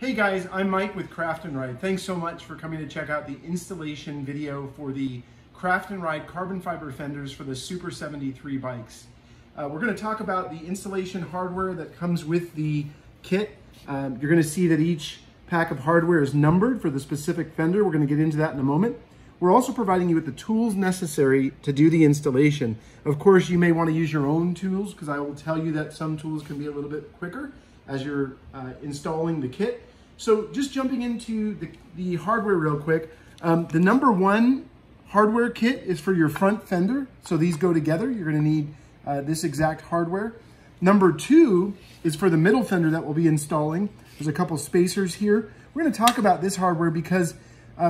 Hey guys, I'm Mike with Craft&Ride. Thanks so much for coming to check out the installation video for the Craft&Ride carbon fiber fenders for the Super73 bikes. We're going to talk about the installation hardware that comes with the kit. You're going to see that each pack of hardware is numbered for the specific fender. We're going to get into that in a moment. We're also providing you with the tools necessary to do the installation. Of course, you may want to use your own tools because I will tell you that some tools can be a little bit quicker as you're installing the kit. So just jumping into the hardware real quick, the number one hardware kit is for your front fender. So these go together. You're going to need this exact hardware. Number two is for the middle fender that we'll be installing. There's a couple spacers here. We're going to talk about this hardware because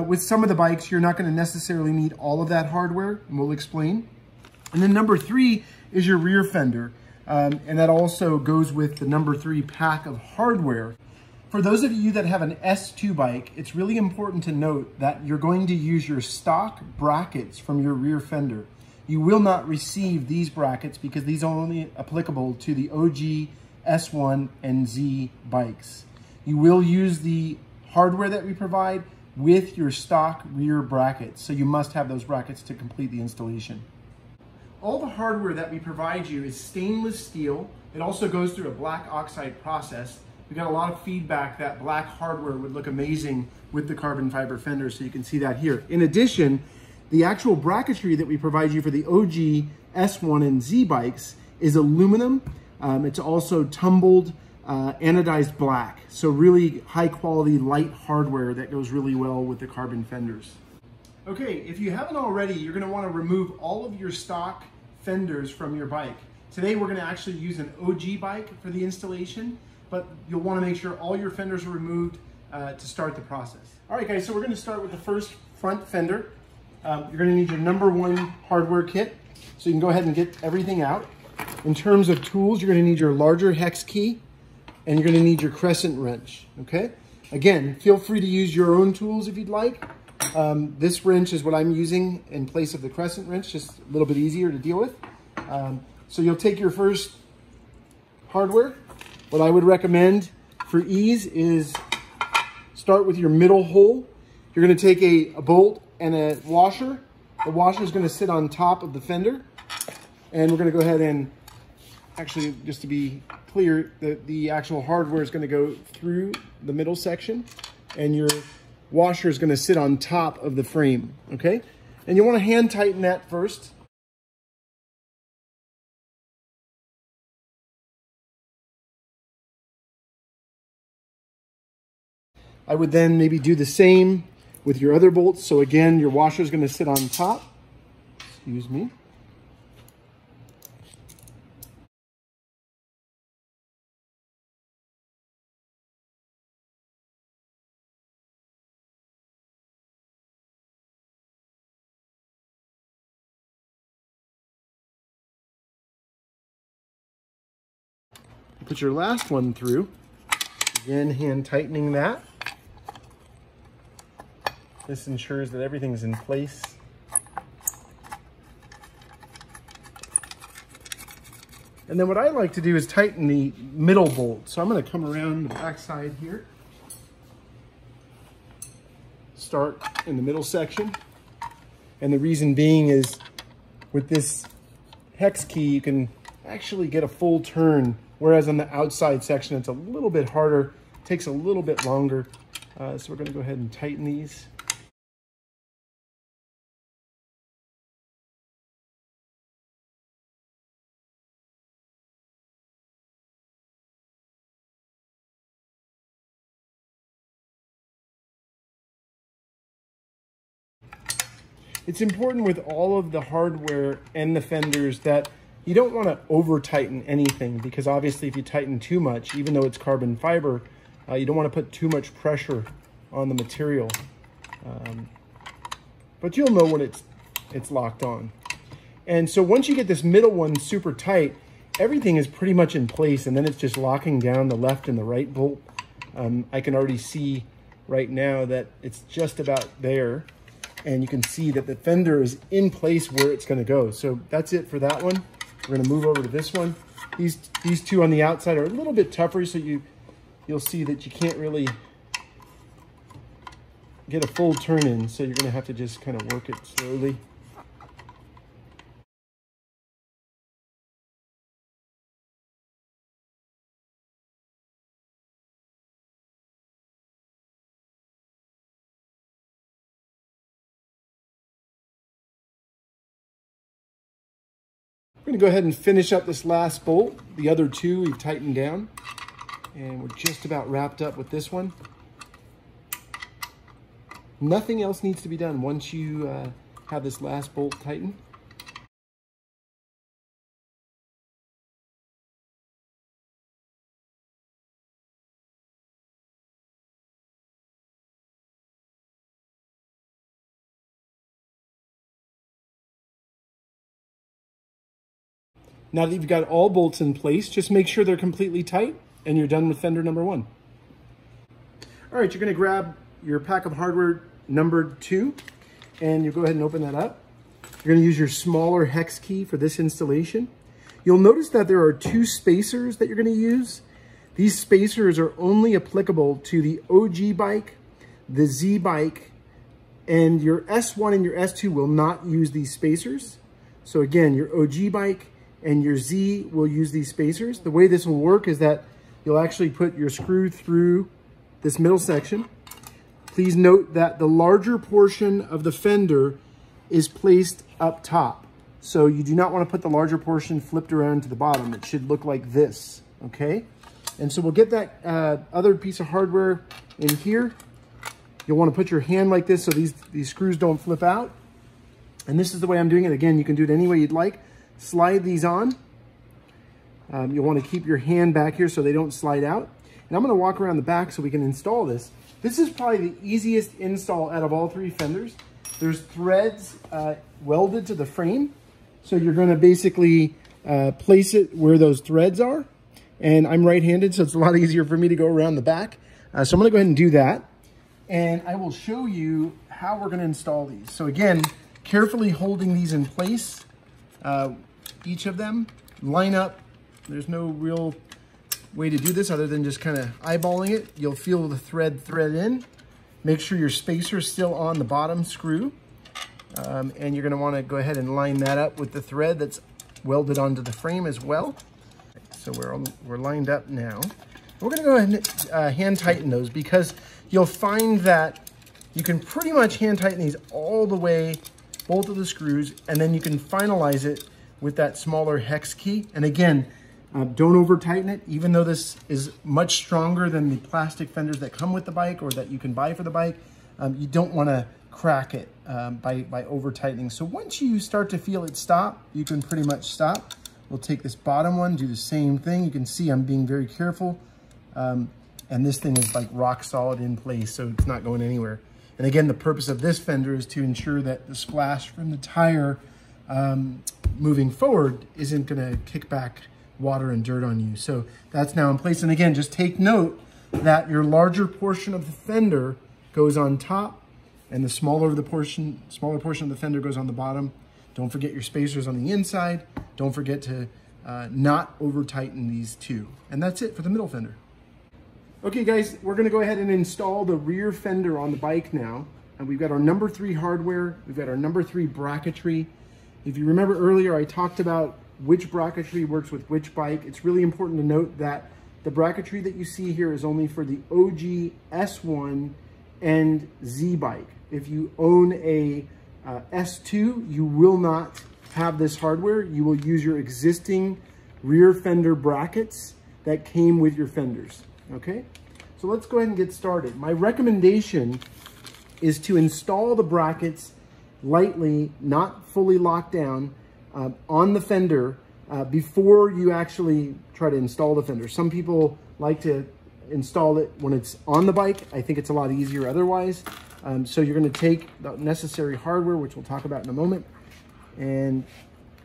with some of the bikes, you're not going to necessarily need all of that hardware, and we'll explain. And then number three is your rear fender. And that also goes with the number three pack of hardware. For those of you that have an S2 bike, it's really important to note that you're going to use your stock brackets from your rear fender. You will not receive these brackets because these are only applicable to the OG S1 and Z bikes. You will use the hardware that we provide with your stock rear brackets. So you must have those brackets to complete the installation. All the hardware that we provide you is stainless steel. It also goes through a black oxide process. We got a lot of feedback that black hardware would look amazing with the carbon fiber fender, so you can see that here. In addition, the actual bracketry that we provide you for the OG S1 and Z bikes is aluminum. It's also tumbled anodized black, so really high quality light hardware that goes really well with the carbon fenders. Okay, if you haven't already, you're going to want to remove all of your stock fenders from your bike. Today we're going to actually use an OG bike for the installation, but you'll want to make sure all your fenders are removed to start the process. All right guys, so we're going to start with the first front fender. You're going to need your number one hardware kit, so you can go ahead and get everything out. In terms of tools, you're going to need your larger hex key, and you're going to need your crescent wrench, okay? Again, feel free to use your own tools if you'd like. This wrench is what I'm using in place of the crescent wrench, just a little bit easier to deal with. So you'll take your first hardware. What I would recommend for ease is start with your middle hole. You're going to take a bolt and a washer. The washer is going to sit on top of the fender. And we're going to go ahead and actually, just to be clear, the actual hardware is going to go through the middle section and your washer is going to sit on top of the frame, okay? And you want to hand tighten that first. I would then maybe do the same with your other bolts. So again, your washer is going to sit on top. Excuse me. Put your last one through. Again, hand tightening that. This ensures that everything's in place. And then what I like to do is tighten the middle bolt. So I'm going to come around the back side here. Start in the middle section. And the reason being is with this hex key, you can actually get a full turn. Whereas on the outside section, it's a little bit harder, takes a little bit longer. So we're going to go ahead and tighten these. It's important with all of the hardware and the fenders that you don't want to over tighten anything, because obviously if you tighten too much, even though it's carbon fiber, you don't want to put too much pressure on the material. But you'll know when it's locked on. And so once you get this middle one super tight, everything is pretty much in place, and then it's just locking down the left and the right bolt. I can already see right now that it's just about there. And you can see that the fender is in place where it's going to go. So that's it for that one. We're going to move over to this one. These two on the outside are a little bit tougher, so you'll see that you can't really get a full turn in, so you're going to have to just kind of work it slowly. We're going to go ahead and finish up this last bolt. The other two we've tightened down, and we're just about wrapped up with this one. Nothing else needs to be done once you have this last bolt tightened. Now that you've got all bolts in place, just make sure they're completely tight and you're done with fender number 1. All right, you're going to grab your pack of hardware numbered 2 and you go ahead and open that up. You're going to use your smaller hex key for this installation. You'll notice that there are 2 spacers that you're going to use. These spacers are only applicable to the OG bike, the Z bike, and your S1 and your S2 will not use these spacers. So again, your OG bike and your Z will use these spacers. The way this will work is that you'll actually put your screw through this middle section. Please note that the larger portion of the fender is placed up top. So you do not want to put the larger portion flipped around to the bottom. It should look like this, okay? And so we'll get that other piece of hardware in here. You'll want to put your hand like this so these screws don't flip out. And this is the way I'm doing it. Again, you can do it any way you'd like. Slide these on. You'll want to keep your hand back here so they don't slide out. And I'm going to walk around the back so we can install this. This is probably the easiest install out of all 3 fenders. There's threads welded to the frame. So you're going to basically place it where those threads are. And I'm right-handed, so it's a lot easier for me to go around the back. So I'm going to go ahead and do that. And I will show you how we're going to install these. So again, carefully holding these in place. Each of them line up. There's no real way to do this other than just kind of eyeballing it. You'll feel the thread in. Make sure your spacer's still on the bottom screw. And you're going to want to go ahead and line that up with the thread that's welded onto the frame as well. So we're lined up now. We're going to go ahead and hand tighten those because you'll find that you can pretty much hand tighten these all the way, both of the screws, and then you can finalize it with that smaller hex key. And again, don't over tighten it, even though this is much stronger than the plastic fenders that come with the bike or that you can buy for the bike. You don't want to crack it by over tightening. So once you start to feel it stop, you can pretty much stop. We'll take this bottom one, do the same thing. You can see I'm being very careful. And this thing is like rock solid in place, so it's not going anywhere. And again, the purpose of this fender is to ensure that the splash from the tire moving forward isn't gonna kick back water and dirt on you. So that's now in place. And again, just take note that your larger portion of the fender goes on top and the smaller portion of the fender goes on the bottom. Don't forget your spacers on the inside. Don't forget to not over tighten these 2. And that's it for the middle fender. Okay guys, we're gonna go ahead and install the rear fender on the bike now. And we've got our number 3 hardware, we've got our number 3 bracketry. If you remember earlier, I talked about which bracketry works with which bike. It's really important to note that the bracketry that you see here is only for the OG S1 and Z bike. If you own a S2, you will not have this hardware. You will use your existing rear fender brackets that came with your fenders. Okay, so let's go ahead and get started. My recommendation is to install the brackets lightly, not fully locked down, on the fender before you actually try to install the fender. Some people like to install it when it's on the bike. I think it's a lot easier otherwise. So you're going to take the necessary hardware, which we'll talk about in a moment. And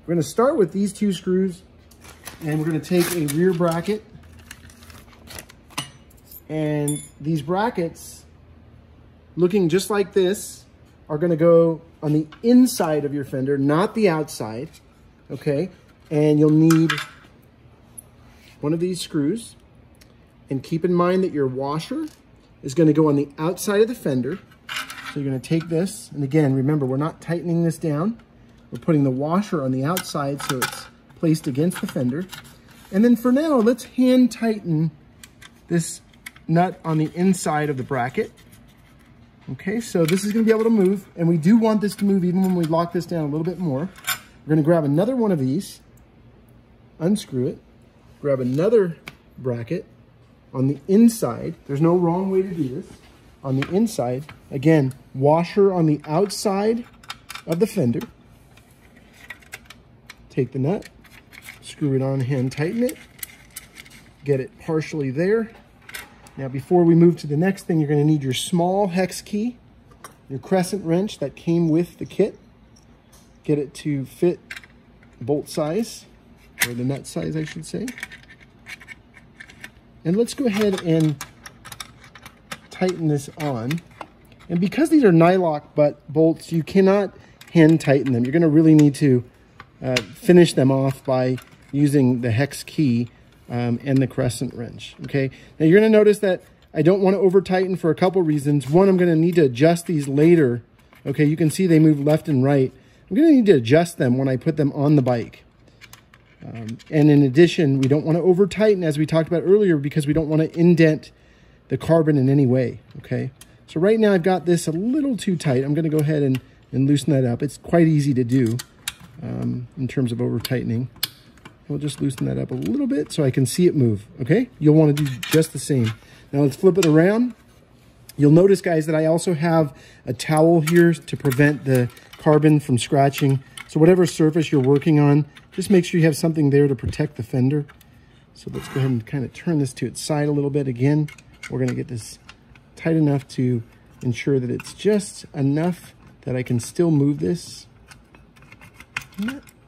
we're going to start with these 2 screws, and we're going to take a rear bracket. And these brackets, looking just like this, are going to go on the inside of your fender, not the outside, okay? And you'll need one of these screws. And keep in mind that your washer is going to go on the outside of the fender. So you're going to take this, and again, remember, we're not tightening this down. We're putting the washer on the outside so it's placed against the fender. And then for now, let's hand tighten this nut on the inside of the bracket. Okay, so this is going to be able to move, and we do want this to move even when we lock this down a little bit more. We're going to grab another one of these, unscrew it, grab another bracket on the inside. There's no wrong way to do this. On the inside, again, washer on the outside of the fender. Take the nut, screw it on, hand tighten it, get it partially there. Now before we move to the next thing, you're going to need your small hex key, your crescent wrench that came with the kit. Get it to fit bolt size, or the nut size I should say. And let's go ahead and tighten this on. And because these are nylock bolts, you cannot hand tighten them. You're going to really need to finish them off by using the hex key and the crescent wrench. Okay, now you're going to notice that I don't want to over tighten for a couple reasons. One, I'm going to need to adjust these later. Okay, you can see they move left and right. I'm going to need to adjust them when I put them on the bike. And in addition, we don't want to over tighten, as we talked about earlier, because we don't want to indent the carbon in any way. Okay, so right now I've got this a little too tight. I'm going to go ahead and loosen that up. It's quite easy to do in terms of over tightening. We'll just loosen that up a little bit so I can see it move. Okay, you'll want to do just the same. Now let's flip it around. You'll notice, guys, that I also have a towel here to prevent the carbon from scratching. So whatever surface you're working on, just make sure you have something there to protect the fender. So let's go ahead and kind of turn this to its side a little bit. Again, we're going to get this tight enough to ensure that it's just enough that I can still move this.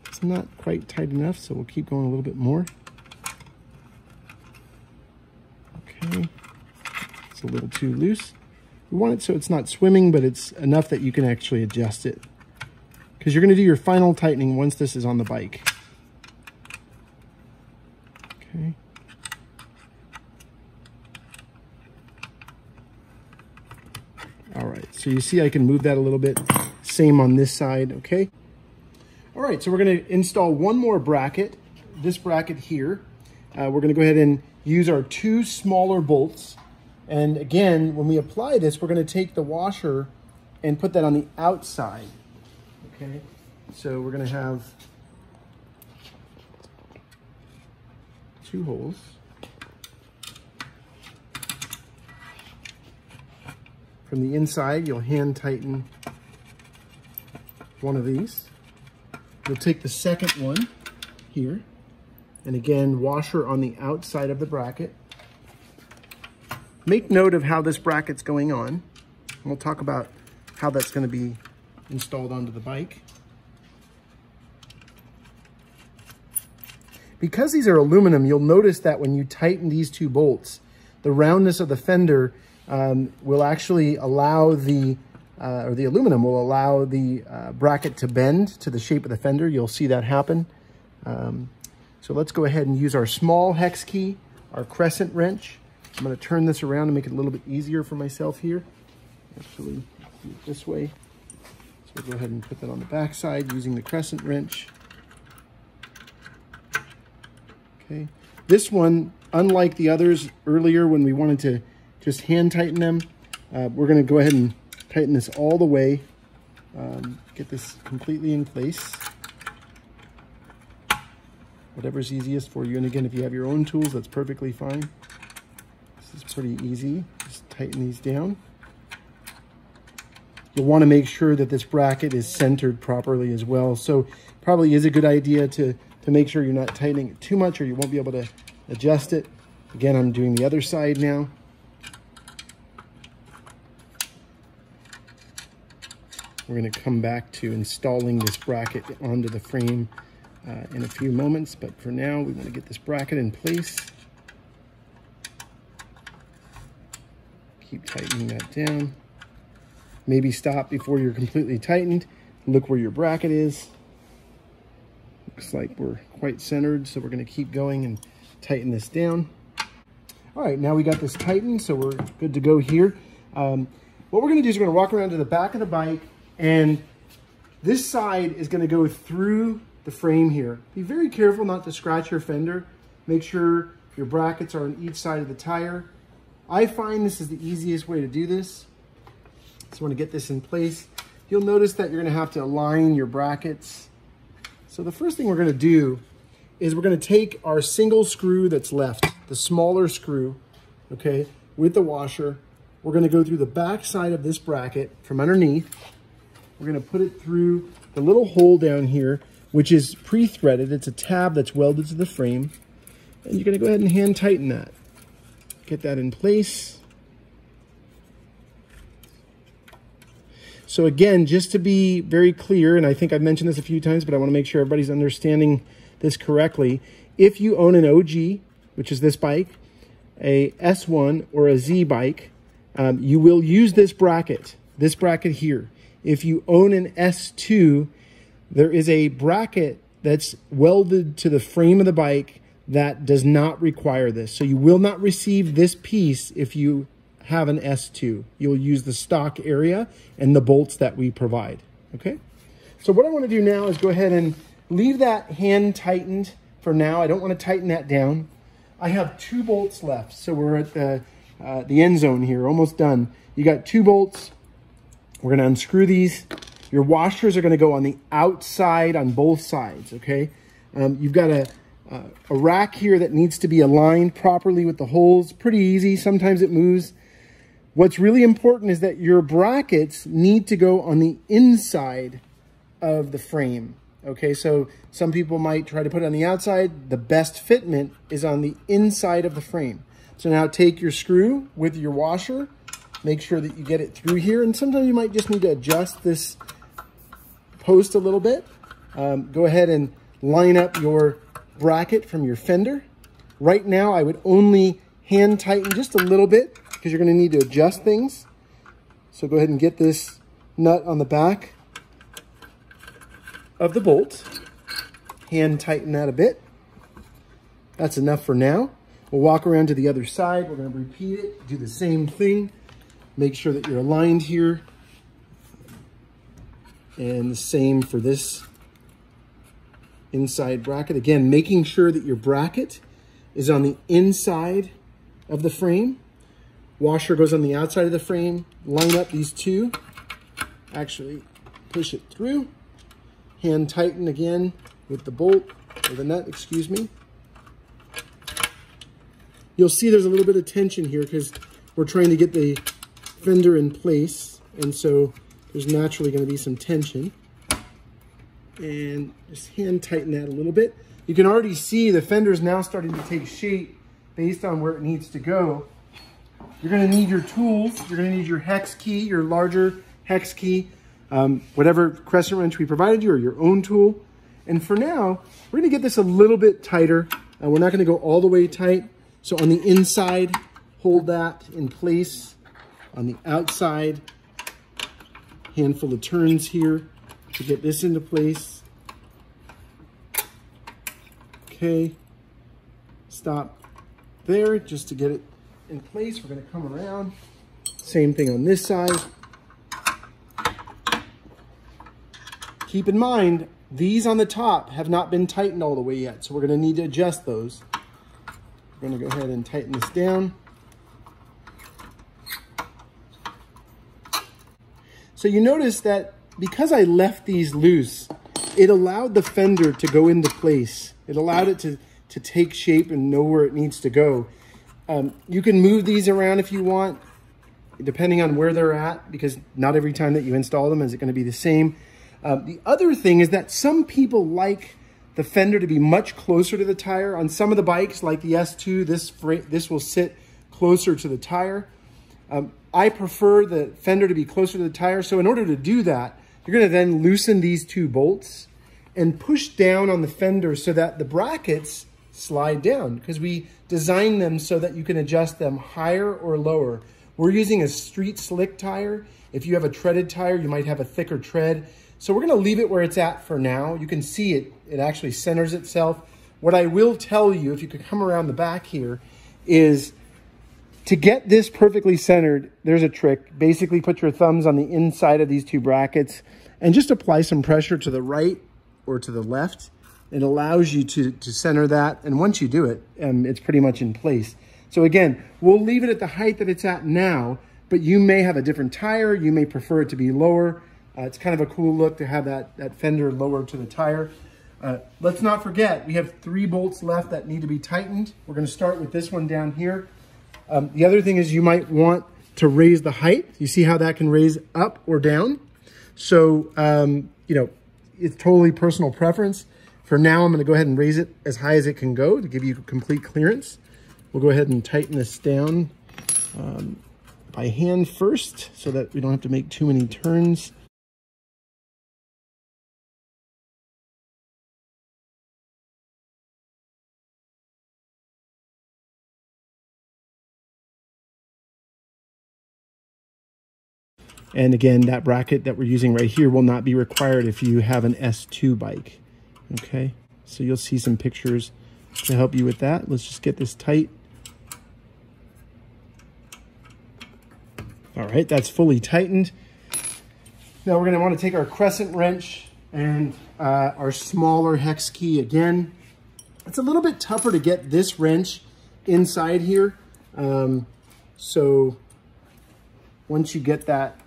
It's not quite tight enough, so we'll keep going a little bit more. Okay, it's a little too loose. We want it so it's not swimming, but it's enough that you can actually adjust it, because you're going to do your final tightening once this is on the bike. Okay. All right, so you see I can move that a little bit. Same on this side, okay? All right, so we're going to install one more bracket, this bracket here. We're going to go ahead and use our two smaller bolts. And again, when we apply this, we're going to take the washer and put that on the outside. Okay, so we're going to have two holes. From the inside, you'll hand tighten one of these. You'll take the second one here, and again, washer on the outside of the bracket. Make note of how this bracket's going on, and we'll talk about how that's going to be installed onto the bike. Because these are aluminum, you'll notice that when you tighten these two bolts, the roundness of the fender will actually allow the aluminum will allow the bracket to bend to the shape of the fender. You'll see that happen. So let's go ahead and use our small hex key, our crescent wrench. I'm going to turn this around to make it a little bit easier for myself here. Actually, do it this way. So we'll go ahead and put that on the back side using the crescent wrench. Okay. This one, unlike the others earlier when we wanted to just hand tighten them, we're going to go ahead and tighten this all the way. Get this completely in place. Whatever's easiest for you. And again, if you have your own tools, that's perfectly fine. This is pretty easy. Just tighten these down. You'll want to make sure that this bracket is centered properly as well. So probably is a good idea to make sure you're not tightening it too much, or you won't be able to adjust it. Again, I'm doing the other side now. We're going to come back to installing this bracket onto the frame in a few moments, but for now we want to get this bracket in place. Keep tightening that down. Maybe stop before you're completely tightened. Look where your bracket is. Looks like we're quite centered, so we're going to keep going and tighten this down. All right, now we got this tightened, so we're good to go here. What what we're gonna do is we're gonna walk around to the back of the bike, and this side is gonna go through the frame here. Be very careful not to scratch your fender. Make sure your brackets are on each side of the tire. I find this is the easiest way to do this. Just want to get this in place. You'll notice that you're going to have to align your brackets. So the first thing we're going to do is we're going to take our single screw that's left, the smaller screw, okay, with the washer. We're going to go through the back side of this bracket from underneath. We're going to put it through the little hole down here, which is pre-threaded. It's a tab that's welded to the frame. And you're going to go ahead and hand tighten that. Get that in place. So again, just to be very clear, and I think I've mentioned this a few times, but I want to make sure everybody's understanding this correctly. If you own an OG, which is this bike, a S1 or a Z bike, you will use this bracket here. If you own an S2, there is a bracket that's welded to the frame of the bike that does not require this. So you will not receive this piece if you have an S2. You'll use the stock area and the bolts that we provide, okay? So what I want to do now is go ahead and leave that hand tightened for now. I don't want to tighten that down. I have 2 bolts left, so we're at the end zone here, almost done. You got 2 bolts. We're going to unscrew these. Your washers are going to go on the outside on both sides, okay? You've got a rack here that needs to be aligned properly with the holes. Pretty easy. Sometimes it moves. What's really important is that your brackets need to go on the inside of the frame. Okay, so some people might try to put it on the outside. The best fitment is on the inside of the frame. So now take your screw with your washer. Make sure that you get it through here. And sometimes you might just need to adjust this post a little bit. Go ahead and line up your bracket from your fender. Right now, I would only hand tighten just a little bit because you're going to need to adjust things. So go ahead and get this nut on the back of the bolt. Hand tighten that a bit. That's enough for now. We'll walk around to the other side. We're going to repeat it, do the same thing. Make sure that you're aligned here. And the same for this inside bracket. Again, making sure that your bracket is on the inside of the frame. Washer goes on the outside of the frame. Line up these 2. Actually, push it through. Hand tighten again with the bolt, or the nut, excuse me. You'll see there's a little bit of tension here because we're trying to get the fender in place, and so there's naturally going to be some tension. And just hand tighten that a little bit. You can already see the fender's now starting to take shape based on where it needs to go. You're going to need your tools. You're going to need your hex key, your larger hex key, whatever crescent wrench we provided you, or your own tool. And for now, we're going to get this a little bit tighter. We're not going to go all the way tight. So on the inside, hold that in place. On the outside, handful of turns here to get this into place. Okay, stop there just to get it in place. We're going to come around. Same thing on this side. Keep in mind, these on the top have not been tightened all the way yet, so we're going to need to adjust those. We're going to go ahead and tighten this down. So you notice that because I left these loose, it allowed the fender to go into place. It allowed it to take shape and know where it needs to go. You can move these around if you want, depending on where they're at, because not every time that you install them is it going to be the same. The other thing is that some people like the fender to be much closer to the tire. On some of the bikes, like the S2, this will sit closer to the tire. I prefer the fender to be closer to the tire. So in order to do that, you're going to then loosen these 2 bolts and push down on the fender so that the brackets slide down, because we designed them so that you can adjust them higher or lower. We're using a street slick tire. If you have a treaded tire, you might have a thicker tread. So we're going to leave it where it's at for now. You can see it actually centers itself. What I will tell you, if you could come around the back here, is To get this perfectly centered, there's a trick. Basically put your thumbs on the inside of these two brackets and just apply some pressure to the right or to the left. It allows you to center that. And once you do it, it's pretty much in place. So again, we'll leave it at the height that it's at now, but you may have a different tire. You may prefer it to be lower. It's kind of a cool look to have that fender lower to the tire. Let's not forget, we have 3 bolts left that need to be tightened. We're going to start with this one down here. The other thing is you might want to raise the height. You see how that can raise up or down? So, you know, it's totally personal preference. For now, I'm going to go ahead and raise it as high as it can go to give you complete clearance. We'll go ahead and tighten this down by hand first so that we don't have to make too many turns. And again, that bracket that we're using right here will not be required if you have an S2 bike. Okay, so you'll see some pictures to help you with that. Let's just get this tight. All right, that's fully tightened. Now we're gonna wanna take our crescent wrench and our smaller hex key again. It's a little bit tougher to get this wrench inside here. So once you get that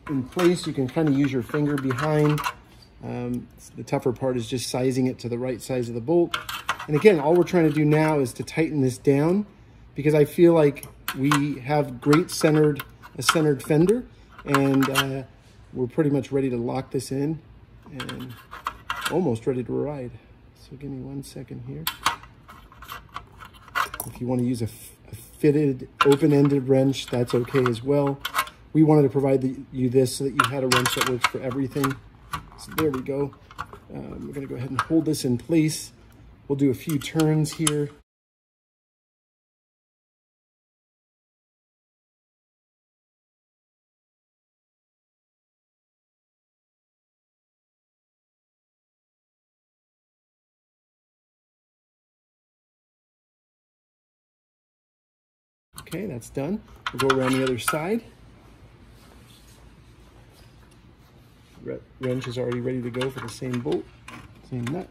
in place, you can kind of use your finger behind. The tougher part is just sizing it to the right size of the bolt. And again, all we're trying to do now is to tighten this down because I feel like we have a centered fender, and we're pretty much ready to lock this in and almost ready to ride. So give me 1 second here. If you want to use a fitted open-ended wrench, that's okay as well. We wanted to provide you this so that you had a wrench that works for everything. So there we go. We're going to go ahead and hold this in place. We'll do a few turns here. Okay, that's done. We'll go around the other side. Wrench is already ready to go for the same bolt, same nut.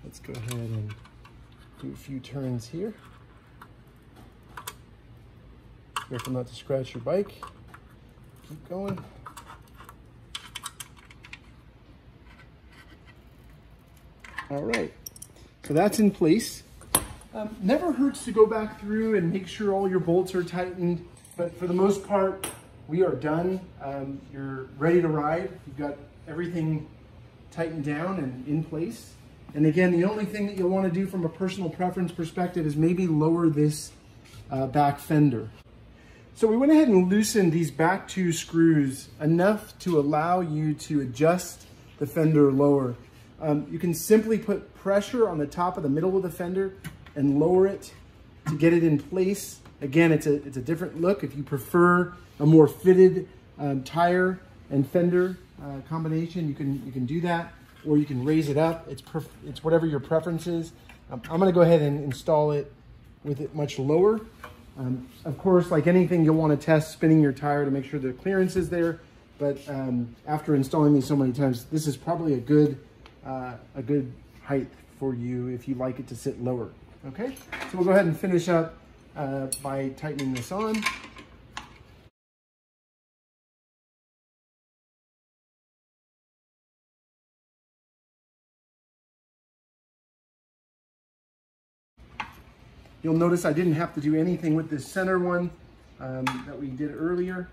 Let's go ahead and do a few turns here. Careful not to scratch your bike. Keep going. All right, so that's in place. Never hurts to go back through and make sure all your bolts are tightened, but for the most part, we are done. You're ready to ride. You've got everything tightened down and in place. And again, the only thing that you'll want to do from a personal preference perspective is maybe lower this back fender. So we went ahead and loosened these back 2 screws enough to allow you to adjust the fender lower. You can simply put pressure on the top of the middle of the fender and lower it to get it in place. Again, it's a different look. If you prefer a more fitted tire and fender combination, you can do that, or you can raise it up. It's whatever your preference is. I'm going to go ahead and install it with it much lower. Of course, like anything, you'll want to test spinning your tire to make sure the clearance is there. But after installing these so many times, this is probably a good height for you if you like it to sit lower. Okay, so we'll go ahead and finish up by tightening this on. You'll notice I didn't have to do anything with this center one that we did earlier.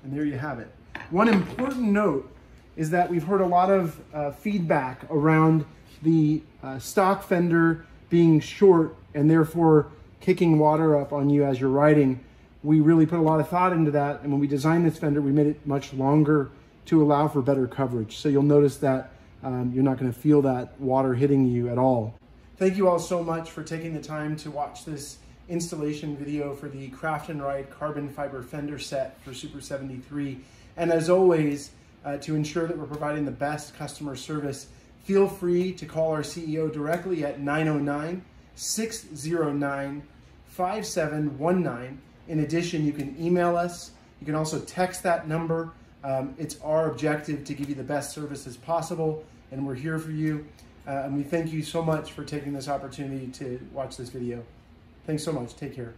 And there you have it. One important note is that we've heard a lot of feedback around the stock fender being short and therefore kicking water up on you as you're riding. We really put a lot of thought into that, and when we designed this fender, we made it much longer to allow for better coverage. So you'll notice that you're not going to feel that water hitting you at all. Thank you all so much for taking the time to watch this installation video for the Craft&Ride carbon fiber fender set for Super 73. And as always, to ensure that we're providing the best customer service, feel free to call our CEO directly at 909-609-5855. 5719. In addition, you can email us. You can also text that number. It's our objective to give you the best services possible, and we're here for you. And we thank you so much for taking this opportunity to watch this video. Thanks so much. Take care.